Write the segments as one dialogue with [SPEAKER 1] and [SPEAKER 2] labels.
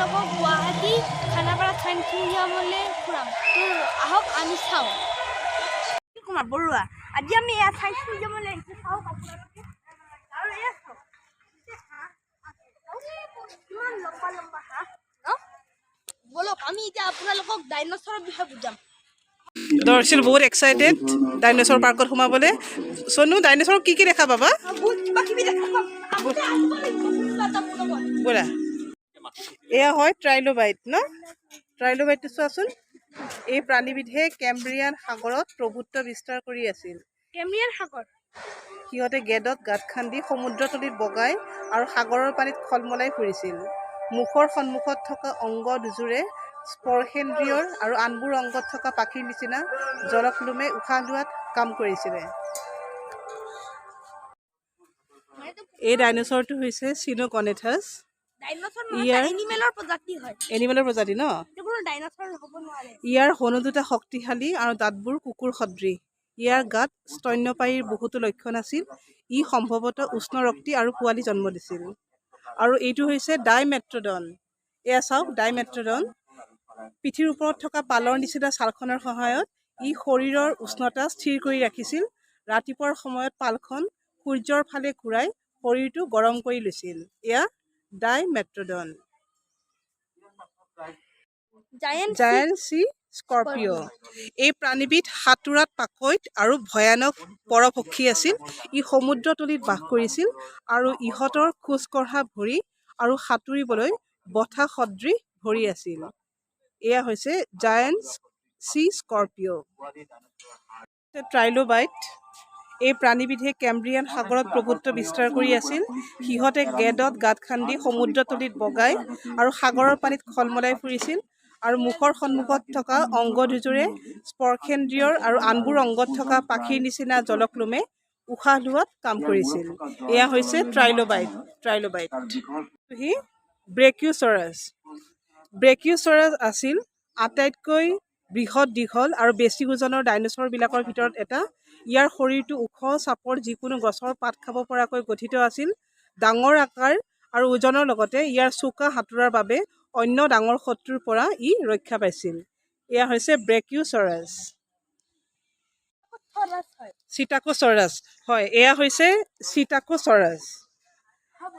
[SPEAKER 1] আপোনালোকক গুৱাহাটী খানাপাৰা ছায়েন্স মিউজিয়ামলৈ ফুৰাম। তো আহক আমি চাওঁ। কুমাৰ বৰুৱা, আজি আমি এয়া ছায়েন্স মিউজিয়ামলৈ আহিছোঁ। চাওক আপোনালোকে, আৰু এয়া চাওক কিমান লম্বা লম্বা হাঁহ ন। বলক আমি এতিয়া আপোনালোকক ডাইন'ছৰৰ বিষয়ে বুজাম।
[SPEAKER 2] দৰ্শিল বহুত এক্সাইটেড ডাইন'ছৰ পাৰ্কত সোমাবলৈ। চনু ডাইন'ছৰ কি দেখা পাবা?
[SPEAKER 1] বহুত কিবা কিবি দেখা পাম। আপুনি আহিব লাগিব মোৰ লগত।
[SPEAKER 2] ব'লা, এয়া হয় ট্ৰাইলোবাইট ন। ট্ৰাইলোবাইটটো চোৱাচোন। এই প্ৰাণীবিধে কেম্ব্ৰিয়ান সাগৰত প্ৰভুত্ব বিস্তাৰ কৰি আছিল।
[SPEAKER 1] কেম্ব্ৰিয়ান সাগৰ
[SPEAKER 2] সিহঁতে গেদত গাঁত খান্দি সমুদ্ৰতলিত বগাই আৰু সাগৰৰ পানীত খলমলাই ফুৰিছিল। মুখৰ সন্মুখত থকা অংগ দুযোৰে স্পৰ্শেন্দ্ৰিয়ৰ আৰু আনবোৰ অংগত থকা পাখিৰ নিচিনা জলক্লুমে উশাহ লোৱাত কাম কৰিছিলে। এই ডাইন'ছৰটো হৈছে চিনোকনেথাছ।
[SPEAKER 1] ডাইন'ছৰ নহয়, এনিমেলৰ প্ৰজাতি হয়।
[SPEAKER 2] এনিমেলৰ প্ৰজাতি ন।
[SPEAKER 1] কোনো ডাইন'ছৰ হ'ব নোৱাৰে।
[SPEAKER 2] ইয়াৰ হনু দুটা শক্তিশালী আৰু দাঁতবোৰ কুকুৰ সদৃশ। ইয়াৰ গাত স্তন্যপায়ীৰ বহুতো লক্ষণ আছিল। ই সম্ভৱতঃ উষ্ণ ৰক্তি আৰু পোৱালি জন্ম দিছিল। আৰু এইটো হৈছে ডাইমেট্ৰডন। এয়া চাওক ডাইমেট্ৰডন। পিঠিৰ ওপৰত থকা পালৰ নিচিনা ছালখনৰ সহায়ত ই শৰীৰৰ উষ্ণতা স্থিৰ কৰি ৰাখিছিল। ৰাতিপুৱাৰ সময়ত পালখন সূৰ্যৰ ফালে ঘূৰাই শৰীৰটো গৰম কৰি লৈছিল। এয়া ডাইমেট্ৰডন। Giant C Scorpio'. এই প্ৰাণীবিধ সাঁতোৰাত পাকৈত আৰু ভয়ানক পৰপক্ষী আছিল। ই সমুদ্ৰতলিত বাস কৰিছিল আৰু ইহঁতৰ খোজ কঢ়া ভৰি আৰু সাঁতুৰিবলৈ বঠা সদৃশ ভৰি আছিল। এয়া হৈছে জায়ান্ট চি স্কৰপিঅ'। ট্ৰাইলোবাইট। এই প্ৰাণীবিধে কেম্ব্ৰিয়ান সাগৰত প্ৰভুত্ব বিস্তাৰ কৰি আছিল। সিহঁতে গেদত গাঁত খান্দি সমুদ্ৰতলিত বগাই আৰু সাগৰৰ পানীত খলমলাই ফুৰিছিল। আৰু মুখৰ সন্মুখত থকা অংগ দুযোৰে স্পৰ্শেন্দ্ৰিয়ৰ আৰু আনবোৰ অংগত থকা পাখিৰ নিচিনা জলক্লুমে উশাহ লোৱাত কাম কৰিছিল। এয়া হৈছে ট্ৰাইলোবাইট। ট্ৰাইলোবাইট। সি ব্ৰেকিওচৰাছ। ব্ৰেকিওচৰাছ আছিল আটাইতকৈ বৃহৎ, দীঘল আৰু বেছি ওজনৰ ডাইন'ছৰবিলাকৰ ভিতৰত এটা। ইয়াৰ শৰীৰটো ওখ চাপৰ যিকোনো গছৰ পাত খাব পৰাকৈ গঠিত আছিল। ডাঙৰ আকাৰ আৰু ওজনৰ লগতে ইয়াৰ চোকা সাঁতোৰাৰ বাবে অন্য ডাঙৰ শত্ৰুৰ পৰা ই ৰক্ষা পাইছিল। এয়া হৈছে ব্ৰেকিওচৰাছ। চিটাকোচৰাছ। হয়, এয়া হৈছে চিটাকোচৰাছ।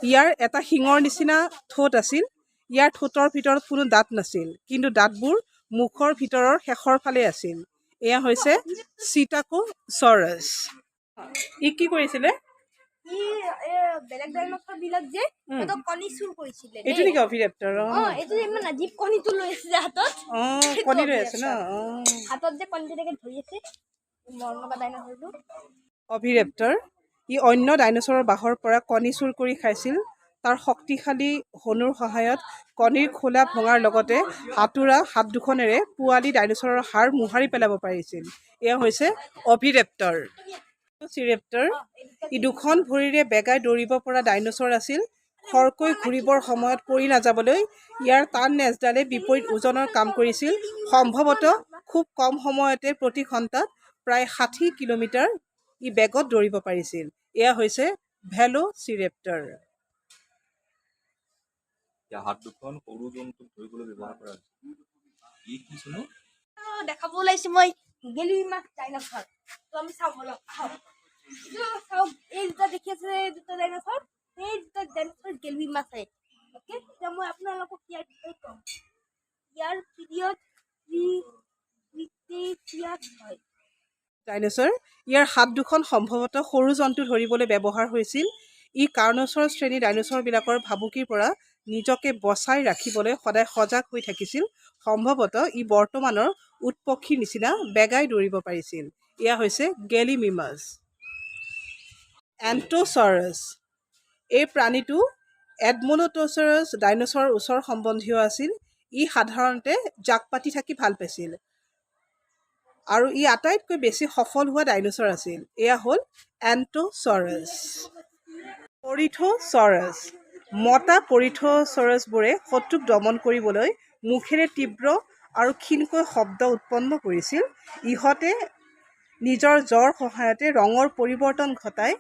[SPEAKER 2] ইয়াৰ এটা শিঙৰ নিচিনা ঠোঁট আছিল। ইয়াৰ ঠোঁটৰ ভিতৰত কোনো দাঁত নাছিল, কিন্তু দাঁতবোৰ মুখৰ ভিতৰৰ শেষৰ ফালে আছিল। এয়া হৈছে চিটাকোচৰাছ। ই কি কৰিছিলে?
[SPEAKER 1] বেলেগ ডাইন'ছৰ বিলাক যে সিহঁতক কণী চুৰ কৰিছিলে।
[SPEAKER 2] এইটো নেকি অভিৰেপ্টৰ?
[SPEAKER 1] এইটো ইমান আজীৱ কণীটো লৈ আছিলে হাতত।
[SPEAKER 2] কণী লৈ আছে ন।
[SPEAKER 1] হাতত যে কণী তেনেকে ধৰি আছে মৰণা ডাইন'ছৰটো।
[SPEAKER 2] অভিৰেপ্টৰ। ই অন্য ডাইন'ছৰৰ বাহৰ পৰা কণী চুৰ কৰি খাইছিল। তাৰ শক্তিশালী হনুৰ সহায়ত কণীৰ খোলা ভঙাৰ লগতে হাতোৰা হাত দুখনেৰে পোৱালি ডাইন'ছৰৰ হাড় মোহাৰি পেলাব পাৰিছিল। এয়া হৈছে অভিৰেপ্টৰ। চিৰেপ্টৰ। ই দুখন ভৰিৰে বেগাই দৌৰিব পৰা ডাইন'ছৰ আছিল। খৰকৈ ঘূৰিবৰ সময়ত পৰি নাযাবলৈ ইয়াৰ টান নেজডালে বিপৰীত ওজনৰ কাম কৰিছিল। সম্ভৱতঃ খুব কম সময়তে প্ৰতি ঘণ্টাত প্ৰায় 60 কিলোমিটাৰ ই বেগত দৌৰিব পাৰিছিল। এয়া হৈছে ভেলোচিৰেপ্টৰ।
[SPEAKER 3] হাত দুখন সৰু জন্তুক ধৰিবলৈ ব্যৱহাৰ কৰা হৈছিল।
[SPEAKER 1] দেখাব ওলাইছো মই গেলি মাছ ডাইন'ছৰ। তো আমি চাওঁ বলক। চাওক এই দুটা দেখি আছে, এই দুটা ডাইন'ছৰ, এই দুটা ডাইন'ছৰ গেলি মাছ হয়। অ'কে, এতিয়া মই আপোনালোকক ইয়াৰ বিষয়ে ক'ম। ইয়াৰ পিৰিয়ড ক্ৰিটেচিয়াছ হয়।
[SPEAKER 2] ডাইন'ছৰ। ইয়াৰ হাত দুখন সম্ভৱতঃ সৰু জন্তু ধৰিবলৈ ব্যৱহাৰ হৈছিল। ই কাৰ্ন'ছৰ শ্ৰেণীৰ ডাইন'ছৰবিলাকৰ ভাবুকিৰ পৰা নিজকে বচাই ৰাখিবলৈ সদায় সজাগ হৈ থাকিছিল। সম্ভৱতঃ ই বৰ্তমানৰ উট পক্ষীৰ নিচিনা বেগাই দৌৰিব পাৰিছিল। এয়া হৈছে গেলিমিমাছ। এণ্ট'চৰাছ। এই প্ৰাণীটো এডমনোট'চৰাছ ডাইন'ছৰৰ ওচৰ সম্বন্ধীয় আছিল। ই সাধাৰণতে জাক পাতি থাকি ভাল পাইছিল আৰু ই আটাইতকৈ বেছি সফল হোৱা ডাইন'ছৰ আছিল। এয়া হ'ল এণ্ট'চৰাছ। কৰিথ'চৰাছ। মতা কৰিথ'চৰাছবোৰে শত্ৰুক দমন কৰিবলৈ মুখেৰে তীব্ৰ আৰু ক্ষীণকৈ শব্দ উৎপন্ন কৰিছিল। ইহঁতে নিজৰ জ্বৰ সহায়তে ৰঙৰ পৰিৱৰ্তন ঘটাই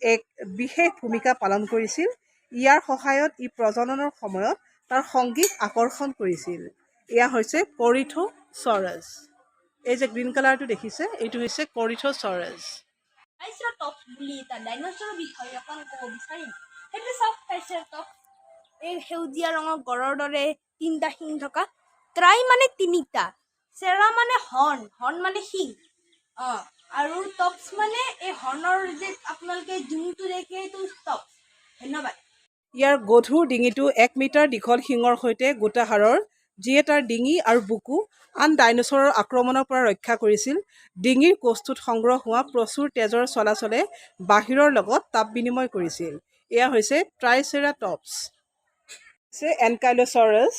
[SPEAKER 2] এক বিশেষ ভূমিকা পালন কৰিছিল। ইয়াৰ সহায়ত ই প্ৰজননৰ সময়ত তাৰ সংগীত আকৰ্ষণ কৰিছিল। এয়া হৈছে কৰিথোচৰাছ। এই যে গ্ৰীণ কালাৰটো দেখিছে এইটো হৈছে কৰিথোচৰাছ।
[SPEAKER 1] ট্ৰাইচেৰাটপছ বুলি এটা ডাইনছৰৰ বিষয়ে অকণ ক'ব বিচাৰিম। সেইটো চাওক ট্ৰাইচেৰাটপছ। এই সেউজীয়া ৰঙৰ গড়ৰ দৰে 3টা শিং থকা। ট্ৰাই মানে 3টা, চেৰা মানে হৰ্ণ মানে শিং, আৰু টপছ মানে এই হৰ্ণৰ যে আপোনালোকে জুংটো দেখে এইটো টপছ। ধন্যবাদ।
[SPEAKER 2] ইয়াৰ গধুৰ ডিঙিটো 1 মিটাৰ দীঘল শিঙৰ সৈতে গোটাহাৰৰ, যিয়ে তাৰ ডিঙি আৰু বুকু আন ডাইনছৰৰ আক্ৰমণৰ পৰা ৰক্ষা কৰিছিল। ডিঙিৰ কোষটোত সংগ্ৰহ হোৱা প্ৰচুৰ তেজৰ চলাচলে বাহিৰৰ লগত তাপ বিনিময় কৰিছিল। এয়া হৈছে ট্ৰাইচেৰাটপছ। এনকাইলোচৰাছ।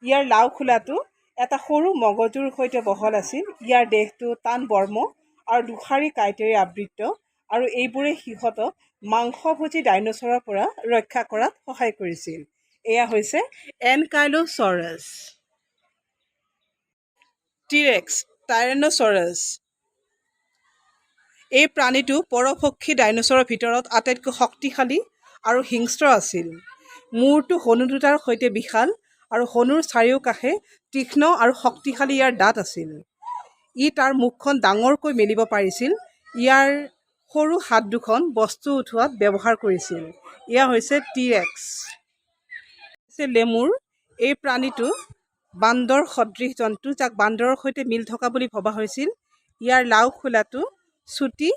[SPEAKER 2] ইয়াৰ লাও খোলাটো এটা সৰু মগজুৰ সৈতে বহল আছিল। ইয়াৰ দেহটো টান বৰ্ম আৰু দুষাৰী কাঁইটেৰে আবৃত, আৰু এইবোৰে সিহঁতক মাংসভোজী ডাইনছৰৰ পৰা ৰক্ষা কৰাত সহায় কৰিছিল। এয়া হৈছে এনকাইলোচৰাছ। টিৰেক্স, টাইৰেনোচৰাছ। এই প্ৰাণীটো পৰভক্ষী ডাইনছৰৰ ভিতৰত আটাইতকৈ শক্তিশালী আৰু হিংস্ৰ আছিল। মূৰটো হনু দুটাৰ সৈতে বিশাল, আৰু হনুৰ চাৰিওকাষে তীক্ষ্ণ আৰু শক্তিশালী ইয়াৰ দাঁত আছিল। ই তাৰ মুখখন ডাঙৰকৈ মেলিব পাৰিছিল। ইয়াৰ সৰু হাত দুখন বস্তু উঠোৱাত ব্যৱহাৰ কৰিছিল। এয়া হৈছে টিৰেক্স। লেমুৰ। এই প্ৰাণীটো বান্দৰ সদৃশ জন্তু, যাক বান্দৰৰ সৈতে মিল থকা বুলি ভবা হৈছিল। ইয়াৰ লাও খোলাটো চুটি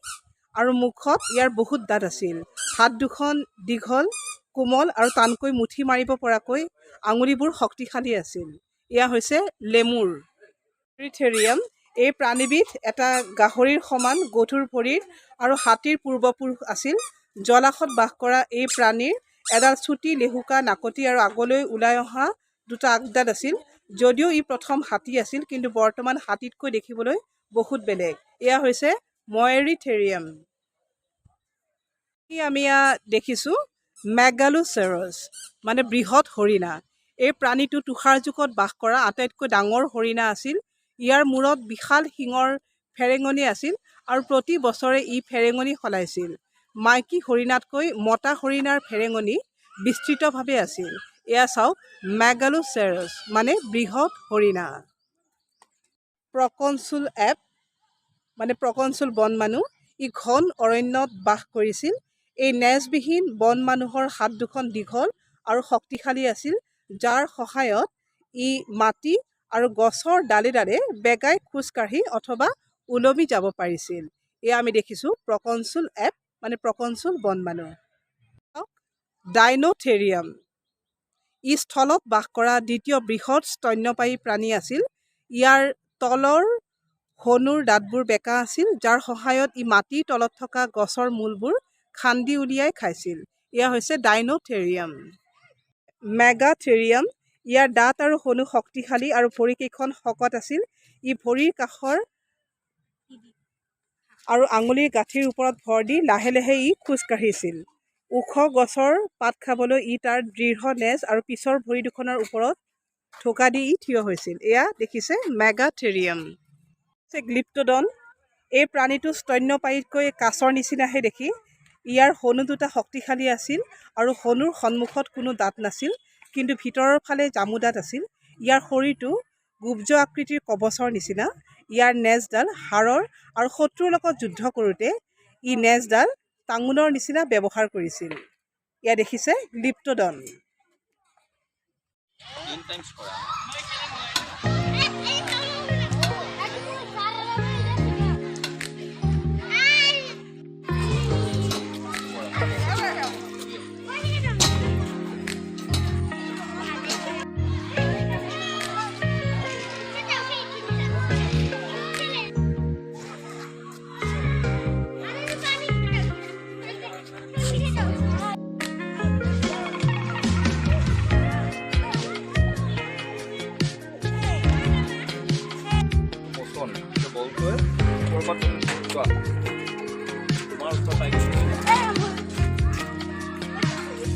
[SPEAKER 2] আৰু মুখত ইয়াৰ বহুত দাঁত আছিল। হাত দুখন দীঘল, কোমল আৰু টানকৈ মুঠি মাৰিব পৰাকৈ আঙুলিবোৰ শক্তিশালী আছিল। এয়া হৈছে লেমুৰ। এৰিথেৰিয়াম। এই প্ৰাণীবিধ এটা গাহৰিৰ সমান গধুৰ ভৰিৰ আৰু হাতীৰ পূৰ্বপুৰুষ আছিল। জলাশত বাস কৰা এই প্ৰাণীৰ এডাল চুটি লেহুকা নাকটি আৰু আগলৈ ওলাই অহা 2টা আগদাঁত আছিল। যদিও ই প্ৰথম হাতী আছিল, কিন্তু বৰ্তমান হাতীতকৈ দেখিবলৈ বহুত বেলেগ। এয়া হৈছে ময়েৰিথেৰিয়াম। আমি দেখিছোঁ মেগালোচেৰাছ, মানে বৃহৎ হৰিণা। এই প্ৰাণীটো তুষাৰযুগত বাস কৰা আটাইতকৈ ডাঙৰ হৰিণা আছিল। ইয়াৰ মূৰত বিশাল শিঙৰ ফেৰেঙনি আছিল, আৰু প্ৰতি বছৰে ই ফেৰেঙনি সলাইছিল। মাইকী হৰিণাতকৈ মতা হৰিণাৰ ফেৰেঙনি বিস্তৃতভাৱে আছিল। এয়া চাওক মেগালোচেৰাছ, মানে বৃহৎ হৰিণা। প্ৰকনচুল এপ, মানে প্ৰকনচুল বন মানুহ। ই ঘন অৰণ্যত বাস কৰিছিল। এই নেজবিহীন বন মানুহৰ হাত দুখন দীঘল আৰু শক্তিশালী আছিল, যাৰ সহায়ত ই মাটি আৰু গছৰ ডালে ডালে বেগাই খোজকাঢ়ি অথবা ওলমি যাব পাৰিছিল। এয়া আমি দেখিছোঁ প্ৰকনচুল এপ, মানে প্ৰকনচুল বন মানুহ। ডাইনোথেৰিয়াম। ই স্থলত বাস কৰা দ্বিতীয় বৃহৎ স্তন্যপায়ী প্ৰাণী আছিল। ইয়াৰ তলৰ হনুৰ দাঁতবোৰ বেঁকা আছিল, যাৰ সহায়ত ই মাটিৰ তলত থকা গছৰ মূলবোৰ খান্দি উলিয়াই খাইছিল। এয়া হৈছে ডাইনোথেৰিয়াম। মেগাথেৰিয়াম। ইয়াৰ দাঁত আৰু হনু শক্তিশালী আৰু ভৰিকেইখন শকত আছিল। ই ভৰিৰ কাষৰ আৰু আঙুলিৰ গাঁঠিৰ ওপৰত ভৰ দি লাহে লাহে ই খোজ কাঢ়িছিল। ওখ গছৰ পাত খাবলৈ ই তাৰ দৃঢ় নেজ আৰু পিছৰ ভৰি দুখনৰ ওপৰত ঢোকা দি ই থিয় হৈছিল। এয়া দেখিছে মেগাথেৰিয়াম। গ্লিপ্টোডন। এই প্ৰাণীটো স্তন্যপায়ীতকৈ কাছৰ নিচিনাহে দেখি। ইয়াৰ হনু দুটা শক্তিশালী আছিল, আৰু হনুৰ সন্মুখত কোনো দাঁত নাছিল, কিন্তু ভিতৰৰ ফালে জামু দাঁত আছিল। ইয়াৰ শৰীৰটো গুব্জ আকৃতিৰ কৱচৰ নিচিনা। ইয়াৰ নেজডাল হাড়ৰ, আৰু শত্ৰুৰ লগত যুদ্ধ কৰোঁতে ই নেজডাল টাঙোনৰ নিচিনা ব্যৱহাৰ কৰিছিল। এয়া দেখিছে গ্লিপ্টোডন।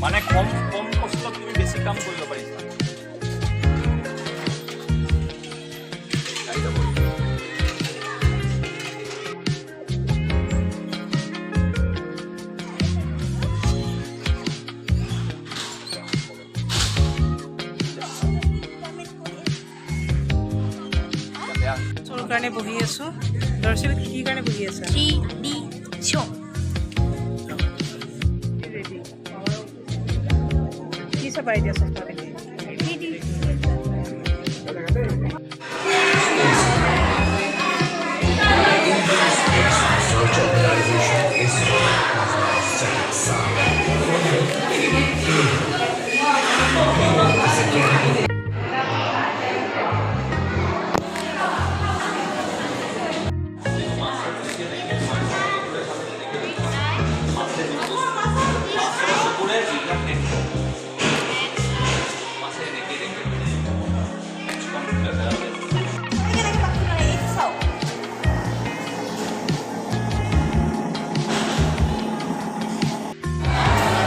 [SPEAKER 3] মানে কম কষ্টত তুমি বেছি কাম কৰিব পাৰিছা।
[SPEAKER 2] তোৰ কাৰণে বহি আছোঁ ল'ৰা ছোৱালী কি কাৰণে বহি আছা
[SPEAKER 1] 3D show.
[SPEAKER 2] কি চাবা এতিয়া চফা দেখি
[SPEAKER 1] 3D.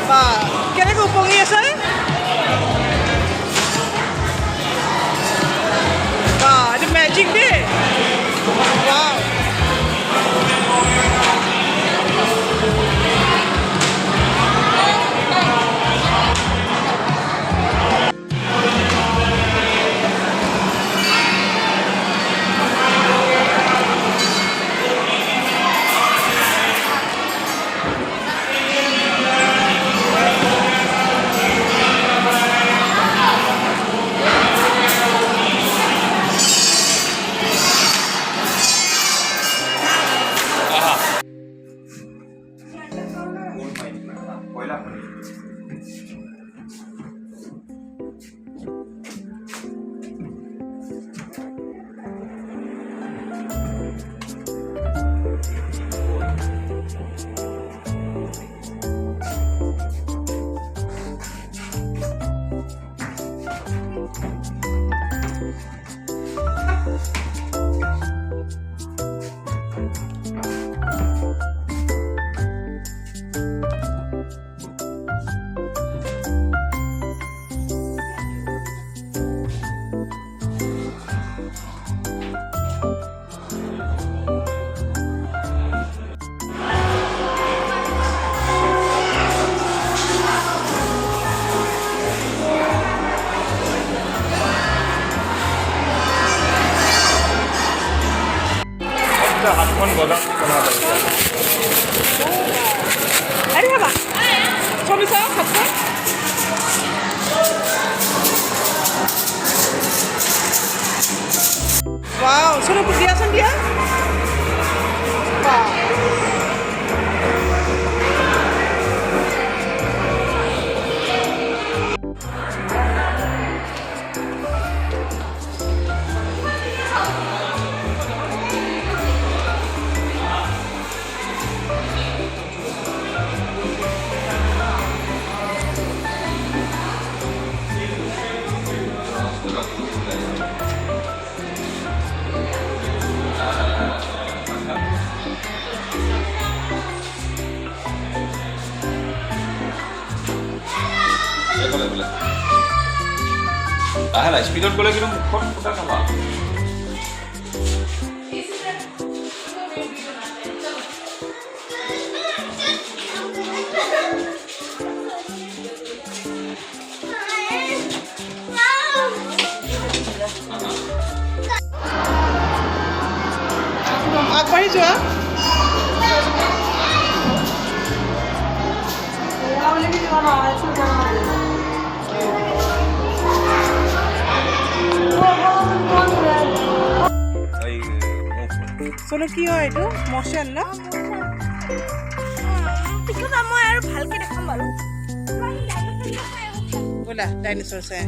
[SPEAKER 2] বা কেনেকৈ উপঙি আছে বা এইটো মেজিক দেই ৱাও
[SPEAKER 3] হাতখন বজাম
[SPEAKER 2] আরে বাবা ছবি চাও হাতখন ওয়াও চলো দিয়াচোন দিয়া বাহ
[SPEAKER 3] লাহে লাহে স্পীডত গ'লে কিন্তু মুখখন ফুটা খাবা
[SPEAKER 2] আগবাঢ়ি যোৱা চলো কি হয় এইটো মশন না
[SPEAKER 1] পিছত মই আৰু ভালকে দেখাম বাৰু
[SPEAKER 2] ব'লা ডাইনোচৰ চাই